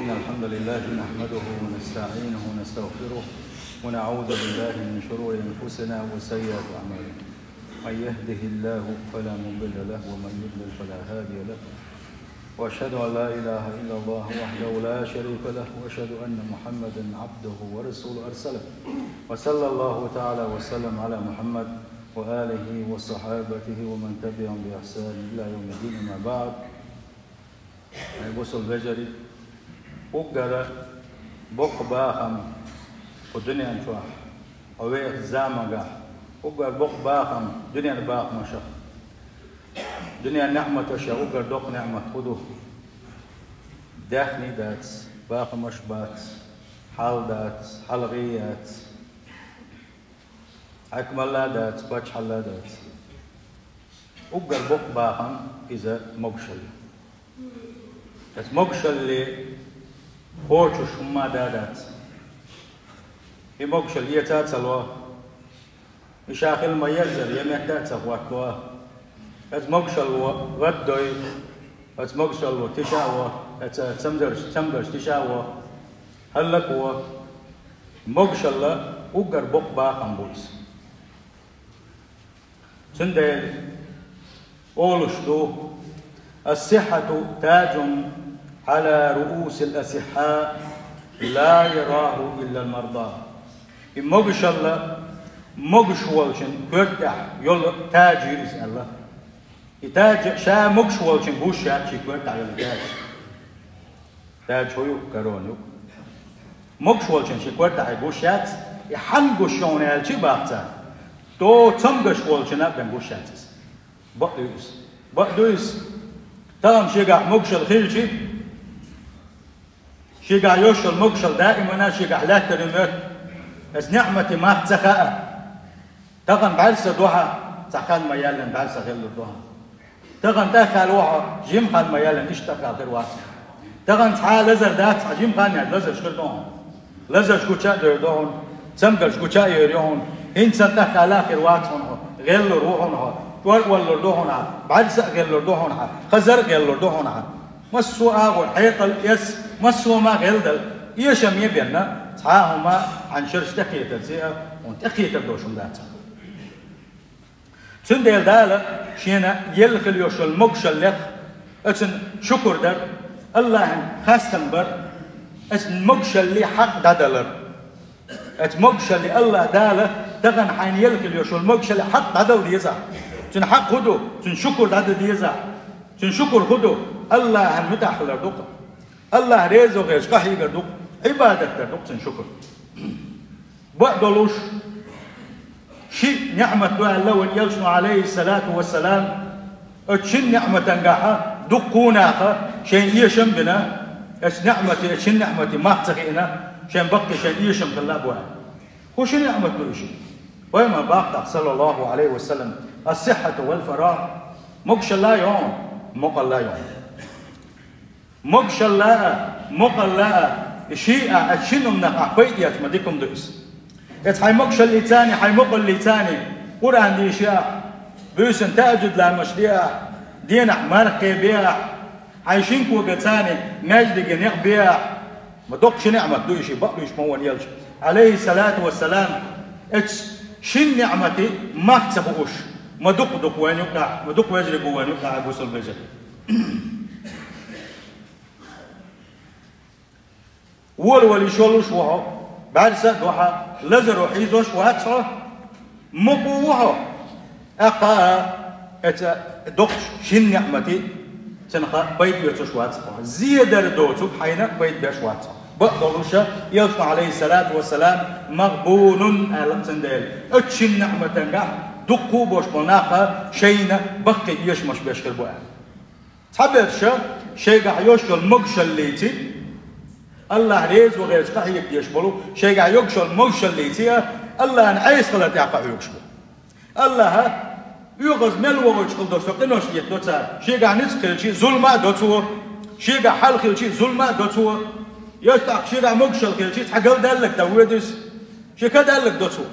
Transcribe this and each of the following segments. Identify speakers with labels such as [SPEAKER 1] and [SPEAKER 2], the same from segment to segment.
[SPEAKER 1] إن الحمد لله نحمده ونستعينه ونستغفره ونعوذ بالله من شرور أنفسنا وسيئات أعمالنا. من يهده الله فلا مضل له ومن يضلل فلا هادي له. وأشهد أن لا إله إلا الله وحده لا شريك له وأشهد أن محمدا عبده ورسوله أرسله. وصلى الله تعالى وسلم على محمد وآله وصحابته ومن تبعهم بإحسان إلى يوم الدين. أما بعد. غسل بجري وقرأ باخم والدنيا نشوح أويخ زامقة وقرأ باخم دنيا باخ مشخ دنيا نعمة تشا وقرأ دوق نعمة خدوه داخني دات باخ مشبات حال دات حلغيات أكمل دات باش حل دات وقرأ باخم إذا مقشل مقشل اللي هوشوش هما دادات مقشل يتات سلوه يشاخل ما يرزل يمحتات سخواتلوه مقشل ودوي مقشل تشاوه تمدرش تشاوه هلكوه مقشل وقر بق باقم بويس سندل أولش دو الصحة تاج على رؤوس الأصحاء لا يراه إلا المرضى. مقش الله مقش والشن كرتح يل تاج يرز الله. تاج شا مقش والشن هو شا شي كرتح يل تاج. تاج هو كرون يك. مقش والشن شي كرتح هو شات يحن قشون يالشي باقتا. تو تمقش والشن أبن قشاتس. بقدوس تام شجع مقشل خيلشي شجع يوشل مقشل دائما شجع لا ترمت بس نعمتي ما تسخاء تغن بعرس دوها تخان ميالن بعرس غير دوها تغن تخال وها جيم خان ميالن اشتكى غير واسع تغن تعال لزر دات جيم خان يعني لزر شكردون لزر شكوشا دردون سمقل شكوشا يريون إن سنتخال آخر واتهم غير روحهم ولا لردوهنا بعد سأجل لردوهنا خزر جل لردوهنا مسوا أقول حيط اليس مسوا ما غلدل يشم يبينا تعاهما عن شرش تقية الزئة وتقية الدوشم ذاته سندل دالة شينا يلخل يوشل مقشل لخ أتن شكر در الله خاستن بر أتن مقشل لي حق دادلر أتن مقشل لي الله دالة تغن حين يلخل يوشل مقشل حق دادل ديزا تن حق خدو تن شكر دادل ديزا تن شكر خدو الله هم متاح لردوق الله ريزو غيش قحي قردوق عبادة لردوق تن شكر بقدلوش شيء نعمة دعا الله يلشنو عليه الصلاة والسلام اتشن نعمة تنقاها دقوناها شين يشم بنا اس نعمتي اتشن نعمتي ما تغينا شين بقي شين يشم كلابوها هو شين نعمة دوشي وما باقي صلى الله عليه وسلم الصحة والفراغ مقشل لا يوم مقل لا يوم مقشل لا مقل لا شيء اتشنو من أقويت مديكم دوس حي مقشل لي تاني حي مقل لي تاني قرآن دي شيء بيسن تأجد لا مشليا دينا مرقي بيع عايشينكو بتاني مجد جنيق بيع ما دوقش نعمة دوشي بقلوش مون يلش عليه الصلاة والسلام شن نعمتي ما تسبقوش ما دق وين يقع ما دق وجري وين يقع غسل بجر ولي شولوش وها بعد سد وها لزر وحيزوش وهاتها مقوها أقا دق شن نعمتي تنخا بيت يتشوات زيادة دوتو حينا بيت بشوات بقدروشا يلف عليه الصلاة والسلام مغبون على تندل اتشن نعمة تنقع دقو بوش بناقة شينا بقي يشمش بيشكل بوان تحبرشا شيقع يوشل مقشل ليتي الله ريز وغيرش قحيك يشبلو شيقع يوشل مقشل ليتي الله نعيس خلط يقع يوشبو الله يغز ملو وجهل دوسو قنوش يدوتا شيقع نسخل شي ظلمة دوتو شيقع حلخل شي ظلمة دوتو يستعق شيقع مقشل خل شي تحقل دالك داودس شيكا دالك دوتو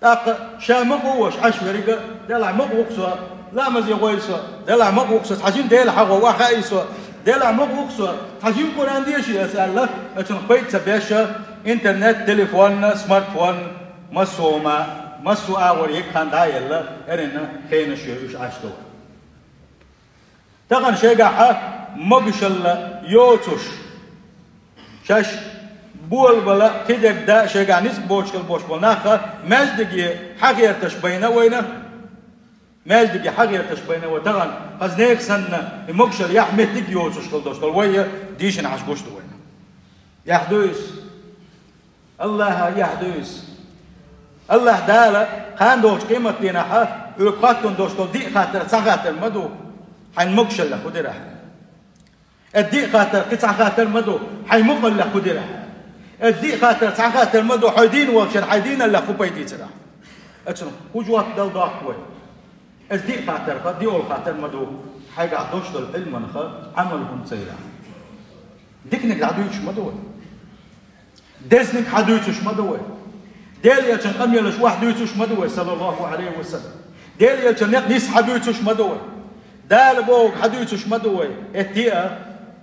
[SPEAKER 1] تاق شا مقوش عشوريقا دالع مقوقسوا لا مزي غويسوا دالع مقوقسوا حجين ديل حقوا واخايسوا دل عمق وقصة تجيب قرآن دي شيء أسأله أتون بيت تبيشة إنترنت تليفون سمارت فون مسو أول يكان دايلا إرنا كين شيء إيش عشتوه تغن شيء قاعد مقشل يوتش شاش بول بلا كده دا شيء قاعد نسب بوش بالناخة ماجدقي حقير تشبينه وينه ماجدقي حقير تشبينه وتغن قصديك سنة مقشل يحمي تك يوتش كل ويا ديشن عشقوش وينه يحدث الله يحدث الله دالا خان دوش قيمة دينها يقاتون دوش دي خاطر ساعات مدو حين مقشل لخدرة الدي خاطر قطع خاطر مدو حين مقل لخدرة الدي خاطر ساعة خاطر مدو حيدين وكشر حيدين اللي خو بيدي ترى اتشنو وجوات دل ضاقوي الدي خاطر قد يقول خاطر مدو حاجة عدوش دل علم خا عملهم سيرا ديكنك عدوش مدو دزنك عدوش مدو ديل يا كان قم يلش واحد يوتش مدوي صلى الله عليه وسلم ديل يا كان نيس حدوتش مدوي دال بوق حدوتش مدوي اتيا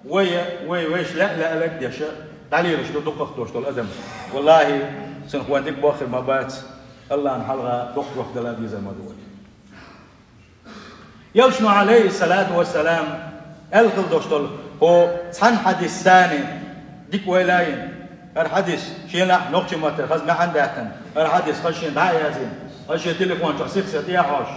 [SPEAKER 1] ويش لا لك يا شا تعالي ليش دق دوش دول ادم والله سنخوانك باخر ما بات الله نحلغا دق وقت الذي زي مدوي يلشنو عليه الصلاه والسلام الغل دوش دول هو صن حديث ثاني ديك ولاين الحديث شينا نقطة متى خز ما عندها الحديث خشين دعاية زين خشين تليفون شخصيك ستيا حاش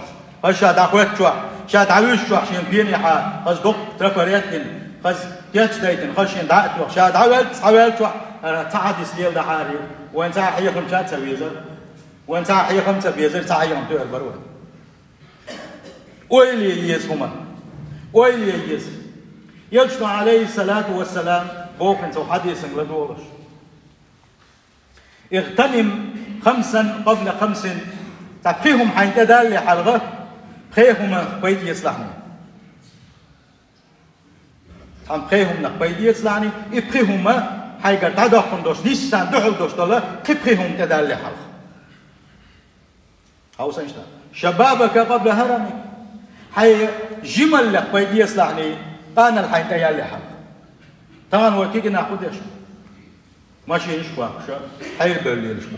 [SPEAKER 1] خش دعوت شو شاد عويش شو عشان بيني حا خز دق ترفريتن خز تياتش دايتن خشين دعوت شاد عويل شو تعديس ليل دحاري وين تعحي خمسة سويزر وين تعحي خمسة بيزر تعحي هم تقول برود ويلي يسهما ويلي يس يلشنا عليه الصلاة والسلام بوكن سو حديث لدورش اغتنم 5 قبل 5 تبقيهم حين تدل حلقة بقيهم بيت يصلحني تبقيهم بيت يصلحني ابقيهم حيقر تدخل دوش نيسان دخل دوش طلع تبقيهم تدل حلقة هاو سنشتا شبابك قبل هرمك حي جمل لك بيت يصلحني قانا الحين تيالي حلقة طبعا وكيك ناخد يشو ماشي نشبه شا حير بالليل شبه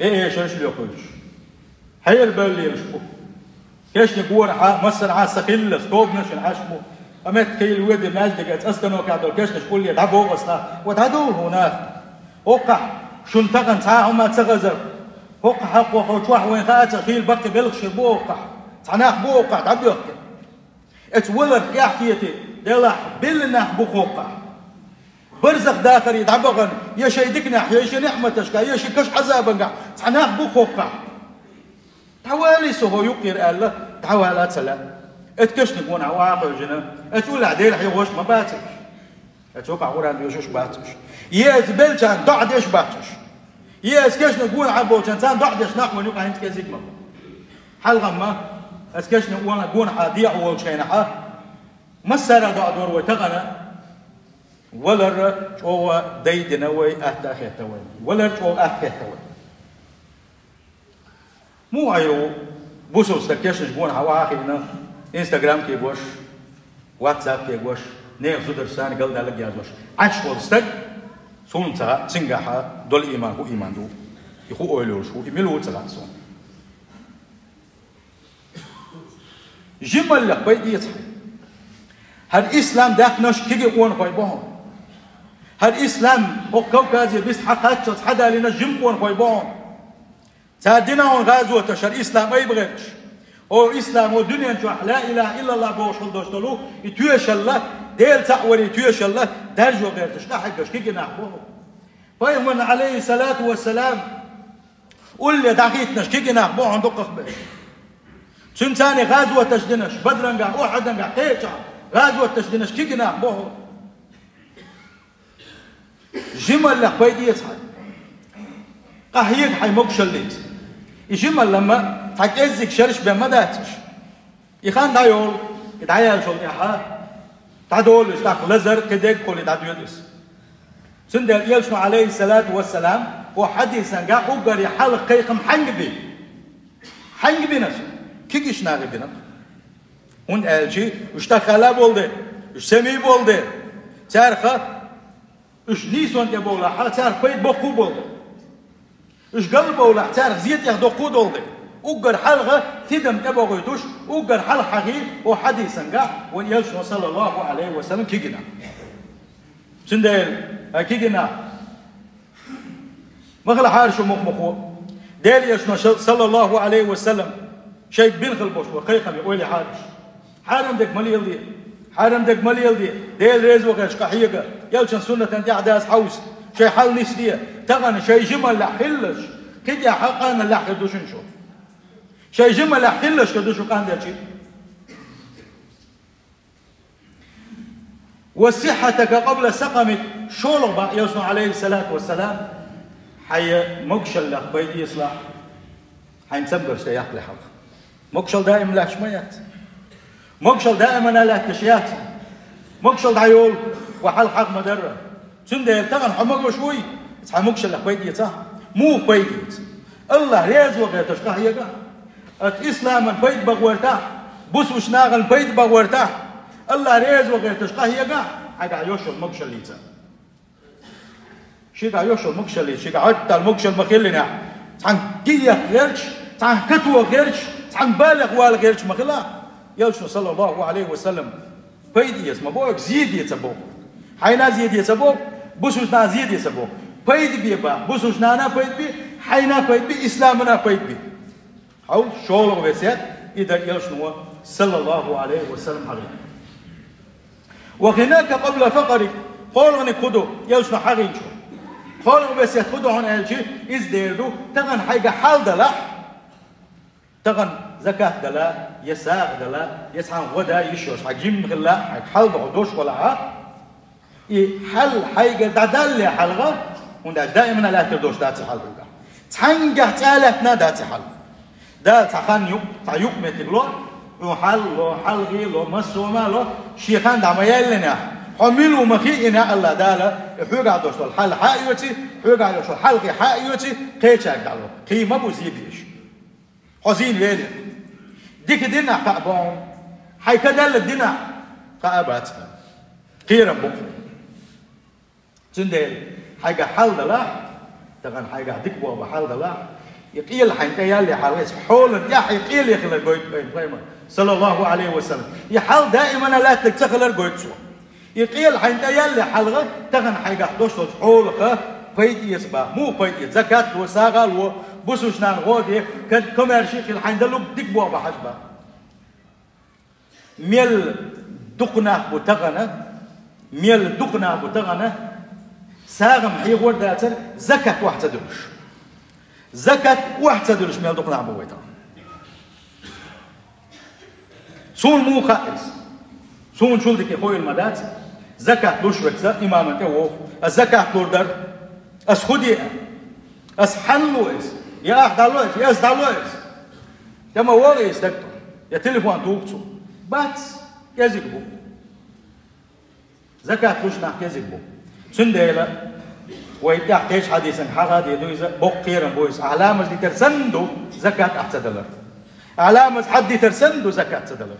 [SPEAKER 1] ايه شاش اللي يقولش حير بالليل شبه كيش نقول مثلا على سخيل ستوب نشن عشبه امت كي الود ماجدك اتسكنوا كادو كيش نقول لي تعبوا اصلا وتعدوا هناك وقع شن تغن ساعه ما تغزر وقع حق وخوش وين خات سخيل بقي بلغش بوقع تعناق بوقع تعبوا اتولد كحكيتي دلح بلنا بوقع برزق داخل يتعبغن يا شي دكنح يا شي نعمتك يا شي كش عذابك تعناق بوقع توالي سهو يقير الله تعالى سلام اتكشنك وانا واقع جنا اتقول عديل حيوش ما باتش اتوقع وران يوشوش باتش يا زبل كان ضعدش باتش يا اسكشنك قول عبو كان ضعدش نحو نوقع انت كزيك حلقه ما اسكشنك وانا قول حضيع وشينها ما سار دور وتغنى ولا شو ديد نوي أهتاخي توي ولا شو أهتاخي توي مو عيو بوسو استكشف جبون هواخينا إنستغرام كيبوش واتساب كيبوش نير زودر سان قال دالك يازوش عش والستك سونتا تنجحا دول إيمان هو إيمان دو يخو أولوش هو إميلو تلاسون جمل لك بيدي يصحي هالإسلام داك نش كيجي قون خويبون هالإسلام هو كوكازي بس حقات حدا لنا جم قون خويبون تادينا غازو تشر إسلام أي بغيرش هو إسلام هو دنيا نشوح لا إله إلا الله بوش خلدوش تلو يتويش الله ديل تأوري يتويش الله درجو غيرتش لا حقش كيجي نحبوه فيمن عليه الصلاة والسلام قول لي دعيتناش كيجي نحبوه عندك أخبار سنتاني غازوة تشدنش بدرنجا أحدنجا قيشا غازوة تشدنش كي جناح بوه جمل لك بيدي يصحي قهيك حي مقشلت يجمل لما تحكيزك شرش بما داتش يخان دايول يدعيال شو يحا تعدول يستاق لزر كدك كل يدعيولس سندل يلشنو عليه الصلاة والسلام وحديثا قا أقر يحلق قيقم حنقبي نفسه كيكيش ناغي بنا Hun elçi, üçte kala oldu, üç semi oldu. Çarka, üç nison de bola, ha çark payt boku oldu. Üç gal bola, çark ziyet ya dokud oldu. Ugar halga tidem de boğuytuş, ugar hal hagi o hadisanga, ve yelçin sallallahu aleyhi ve sellem kigina. Şimdi kigina. مغلى حارش ومخمخو ديل يشنا صلى الله عليه وسلم شيء بينخل بوش وقيقم يقول حارش حرم دك مليل دي حرم دك مليل دي ديل ريز وقش قحيقة يلشن سنة انت احداث حوس شيء حل نسديه تغن شيء جمل لا حلش كده حقنا لا حدوشن شو شيء جمل لا حلش كدوشو كان ده شيء وصحتك قبل سقمك شولغ يوسف عليه الصلاة والسلام حي مقشل لك بيدي إصلاح حي نسبر شيء يحلى حق مقشل دائما لا شميات مقشل دائما لا كشيات مقشل دايول وحل حق مدرة سند يلتغن حمق شوي حي مقشل لك بيدي صح مو بيدي الله ريز وقت تشقى يقع الإسلام البيت بغورته بس وش ناغل البيت بغورته الله ريز وقت تشقى يقع حقا يوشل مقشل ليتا شيء يوشل مقشلي شيء عدت المقشل مخلنا عن كيه غيرش عن كتوه غيرش عن بالغ والغيرش مخلا يوشل صلى الله عليه وسلم بيدي اسمه بوك زيد يتبوك حينا زيد يتبوك بوسوس نا زيد يتبوك بيد بيبا بوسوس نانا بيد بي حينا بيد بي اسلامنا بيد بي حول شغل وسيد اذا يوشل صلى الله عليه وسلم عليه وهناك قبل فقرك قولني كدو يوشل حقين شو قالوا بس يأخذوا عن الشيء إزدادوا تغن حاجة حال دلا تغن زكاة دلا يساق دلا يسعى غدا يشوش حجيم غلا حال بعدوش ولا حل حاجة ددل حلقة وده دائما لا تدوش دات حل بقى تحنجه تعالتنا دات حل ده تخان تعيق متقلو وحل لو حلقي لو مسوما لو شيخان دعما يلنا حملوا مخيئنا الله دالا حوغا دوش الحل حائيوتي حوغا دوش الحلقي حائيوتي قيتشاك دالو قي ما بوزيديش حزين ويلي ديك دينا قابون حي كدل الدينا قابات قيرا بوك تندل حيقا حل دلا تغن حيقا ديك بوابا حل دلا يقيل حين تيالي حاليس حولا يحي يقيل يخلق قويت صلى الله عليه وسلم يحل دائما لا تتخلق قويت سوا يقيل حين تيالي حلقة تغن حيقا دوش حولقة بيدي يسبا مو بيدي زكاة وساغل وبسوشنان غودي كمرشيخ الحين دلو ديك بوابا حجبا ميل دقنا بتغنى ساغم حي غورداتر زكاة واحد تدلش زكاة واحد تدلش ميل دقنا بويتا سون مو خائز سون شولدك يخوي المدات زكاة دوش وكسا إمامك ووف الزكاة دوردر أس خدي أس حلو إس يا أحدالو إس يا أسدالو إس يا ما وري إس دكتور يا تليفون توقتو بات يزيكبو زكاة دوش نحك يزيكبو سنديلا ويتحكيش حديثا حقا دي دويزا بوقيرا بويس علامة دي ترسندو زكاة أحتدلر علامة حد دي ترسندو زكاة تدلر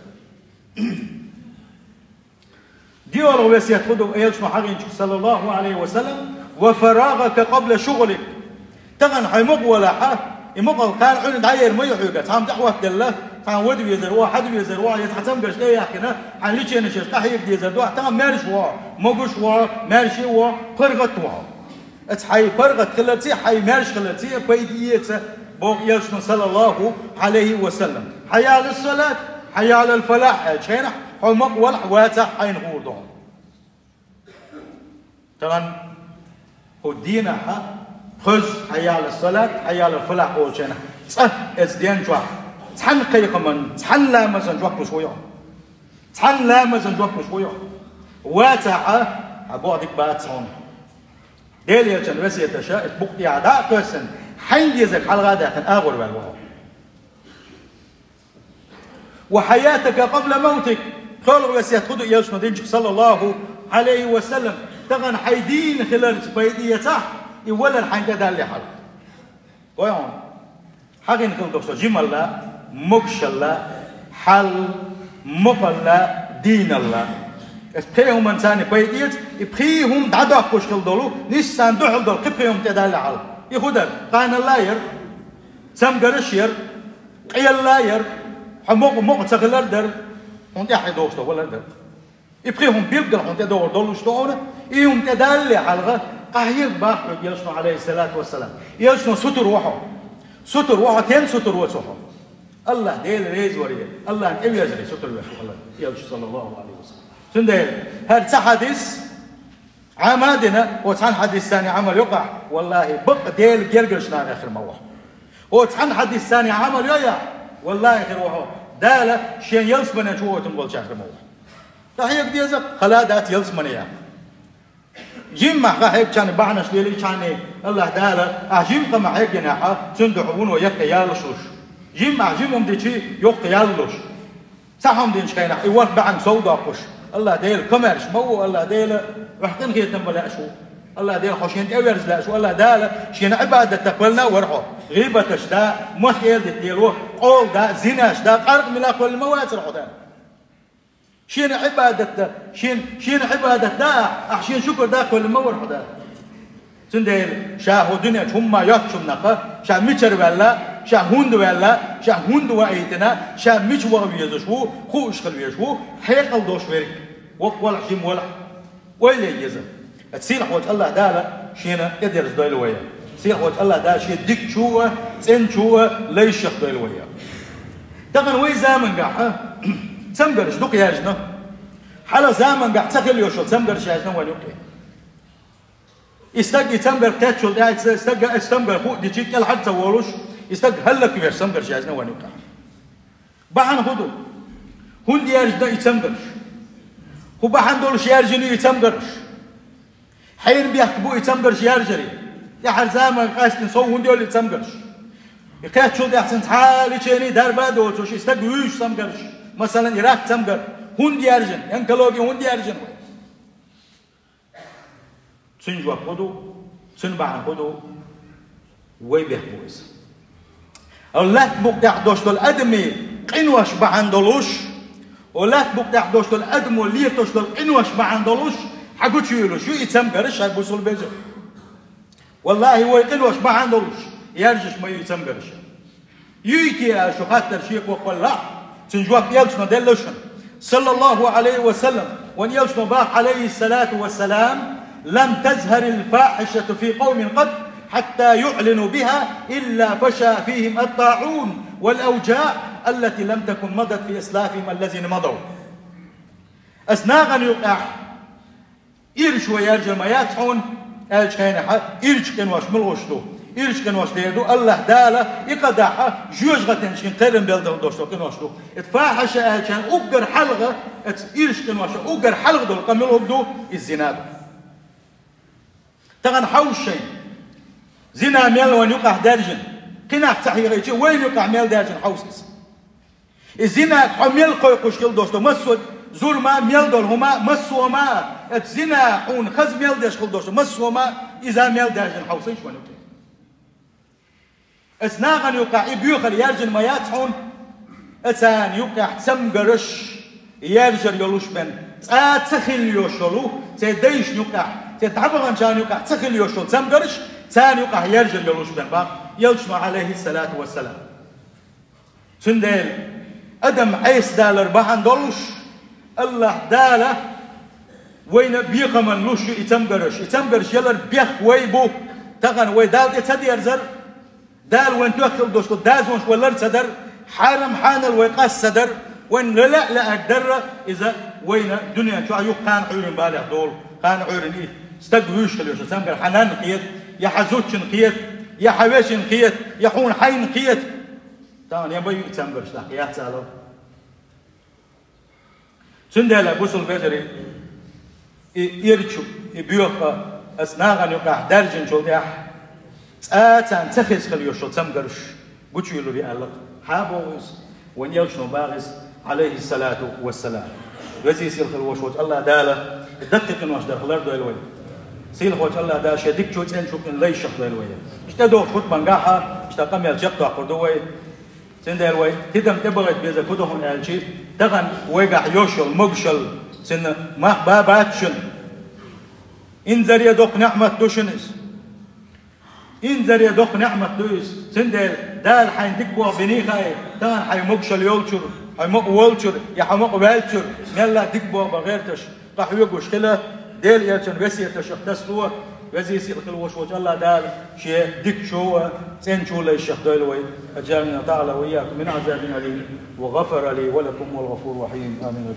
[SPEAKER 1] ديور وسيات خدو ايش محاغين صلى الله عليه وسلم وفراغك قبل شغلك تغن حيمق ولا حا يمقل قال عند عير ما يحوقه تام دعوه الله تام ودي يزروا حد يزروا يتحتم قش ليه يحكينا عن ليش انا شيخ حيك دي يزروا تام مارش وا مقش وا مارشي وا فرغت وا اتحي فرغت خلتي حي مارش خلتي بيديته بوق يلشن صلى الله عليه وسلم حي على الصلاه حي على الفلاح شينا حمق والحواتة حين غوردهم طبعا ودينا خذ حي على الصلاة حي على الفلاح قولشنا صح ازدين جوا تحن قيق من تحن لا مزن جوا بشوية تحن لا مزن جوا بشوية واتع عبودك باتون ديل يرجن وسيت شاء بقي عداء قسن حين يزك حلقة داخل آغر والوهو وحياتك قبل موتك قالوا وسيت خدو يوش مدينك صلى الله عليه وسلم تغن حيدين خلال بيديته يولا الحين كذا اللي حل ويون حقين خلال دوسو جمال لا مقشل لا حل مقلا دين الله بخيهم إنسان بيديت بخيهم دعدا كشكل دولو نيسان دحل دول قبخيهم تدال على يخدر قان الله ير سمجرش ير قيل لا ير حموق تغلر در هون يحيى دوستو ولا در يبخيهم بيلقى هون تدور دولوش تونه يوم تدال على قاهر باخر يلشنو عليه الصلاة والسلام يلشنو ستر وحو تين ستر وصحو الله ديل ريز وريه الله يزري ستر وحو الله يلش صلى الله عليه وسلم سنديل هذا حديث عمادنا وتعن حديث ثاني عمل يقع والله بق ديل جرجشنا آخر موح وتعن حديث ثاني عمل يقع والله آخر وحو دالة شين يلس من جوه تنقول شهر موح تحيك ديزك خلادات يلس من يا جيم هيك كان بعنش ليلي كان الله دالة جيم قم هيك جناحه سندحون ويقى يالشوش جيم ديشي يقى يالوش سحهم دينش كينا يوقف بعن سودا قش الله ديل كمرش مو الله ديل وحقن خيتم ولا شو الله ديل خوشين تأويرز لا شو الله دال شين عبادة تقبلنا ورحو غيبة تشدا مخيل ديلو قول دا زنا شدا قرق من كل المواسر حدا شين عبادة شين عبادة دا أحشين شكر دا كل المور حدا سنديل شاهو دنيا هم يكشم نقا شا ميشر ولا شا هوند وأيتنا شا ميش وغبيزشو خو إشخل بيشو حيقل دوش ويرك ولا حجم ولا يزم تسير حوج الله دالا شينا يدرس دويل ويا سير حوج الله دالا شي ديك شو تين شو ليش شخ دويل ويا تغن وي زامن قاع سمجرش دوك يارجنا حالا زامن قاع تخيل يوشو سمجرش يارجنا وين يوكي استجي تمبر كاتشول ده استمبر فوق دي تشيك الحد سوالوش استج هلا كبير سمبر شايزنا وين يقع بعن هدو هون دي يرجع يتمبرش هو بعن دول شيرجني يتمبرش حين بيحكبو يتمبرش يرجري يا حرزام قاس نسو هون دول يتمبرش كاتشول ده احسن حالي تشيني دربا دو توش استج ويش سمبرش مثلا يراك تمبر هون دي يرجن ينكلوجي هون دي يرجن سنجوا خدو سنبعن خدو ويبه بويس الله بقدح دوشتو الأدمي قنوش بعن دولوش ولا بقدح دوشتو الأدمو ليتوشتو قنوش بعن دولوش حقو تشيلو شو يتسمقرش هاي بوصل بيجر والله هو قنوش بعن دولوش يرجش ما يتسمقرش يجي شو خاطر شيء وقول لا سنجوا بيلشنا دلوشن صلى الله عليه وسلم وان يلشنا باق عليه الصلاة والسلام لم تزهر الفاحشة في قوم قد حتى يعلنوا بها إلا فشى فيهم الطاعون والأوجاع التي لم تكن مضت في إسلافهم الذين مضوا أسناغا يقع إيرش ويرجع ما يتحون إيرش كان واش ملغشتو إيرش كان واش ديدو الله دالة يقدعها جوج غتنشين قرن بيلدو دوشتو كان واشتو اتفاحشة كان أقر حلغة إيرش كان واش أقر حلغة دول قملوا بدو الزنادو تغن حوش شيء زنا ميل وين يقع درجن قناع تحيريتي وين يقع ميل درجن حوسس الزنا حميل قوي كل دوستو مسود ظلما ميل دول هما مسوما الزنا حون خز ميل داش كل دوستو مسوما اذا ميل درجن حوسش وين يقع اسناغن يقع بيوخر يرجن ما يتحون اتان يقع سمقرش يرجر يلوش بن تخيل يوشلو تديش يقع تتعبغن كان يقع تخيل يوشل تمقرش تان يقع يرجل يلوش بن باق يلشما عليه الصلاة والسلام سنديل أدم عيس دالر بحن دولوش الله دالة وين بيقى من لوش يتمقرش يلر بيخ ويبو تغن وي دال يتدي يرزر دال وين تأخذ دوشتو دازونش ولر تدر حالم حانل ويقاس صدر وين لا أقدر إذا وين دنيا شو عيوب كان عيرن بالغ دول كان عيرن إيه استقويش خليوش سامقر حنان قيت يا حزوتشن قيت يا حويشن قيت يا حون حين قيت تمام يا بيو سامقر شلاح يا سالو سندلا بوصل بجري يرشو يبيوق أسناغن يقع درجن شو ديح تان تخيس خليوش سامقرش قلت يلو بيالك حابوز وين يلشنو باغز عليه الصلاة والسلام وزي سيل خلوشوت الله داله دقق نواش در خلر دو الوي سيل خوش الله داله شديك شوت ان شوكن ليش خلر الوي اشتدو خط منقاحه اشتقم يلجق دو قردوي سندال وي تدم تبغت بيزا كدهم الشيء تغن ويقع يوشل مقشل سن ما باباتشن انزر يدق نعمة دوشنس انزر يدق نعمة دوس سندال دال حين دكوا بني خاي تغن حي مقشل يولشر حي مقولشر يا حمق بالشر نلا دكوا بغيرتش قحويقوش كلا ديل يلشن وسيتش اختصوا وزي سير الوش وجه الله دال شيء دك شو سين شو لا الشيخ دولوي أجعلنا تعالى وإياكم من عذاب أليم وغفر لي ولكم والغفور الرحيم آمين.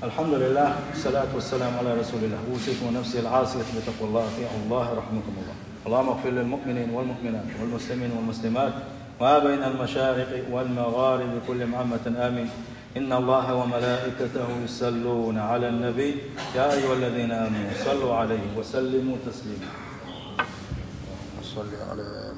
[SPEAKER 1] الحمد لله والصلاة والسلام على رسول الله. أوصيكم ونفسي العاصية بتقوى الله أطيعوا الله رحمكم الله. اللهم اغفر للمؤمنين والمؤمنات والمسلمين والمسلمات ما بين المشارق والمغارب كل عامة آمين. إن الله وملائكته يصلون على النبي يا أيها الذين آمنوا صلوا عليه وسلموا تسليما. صل على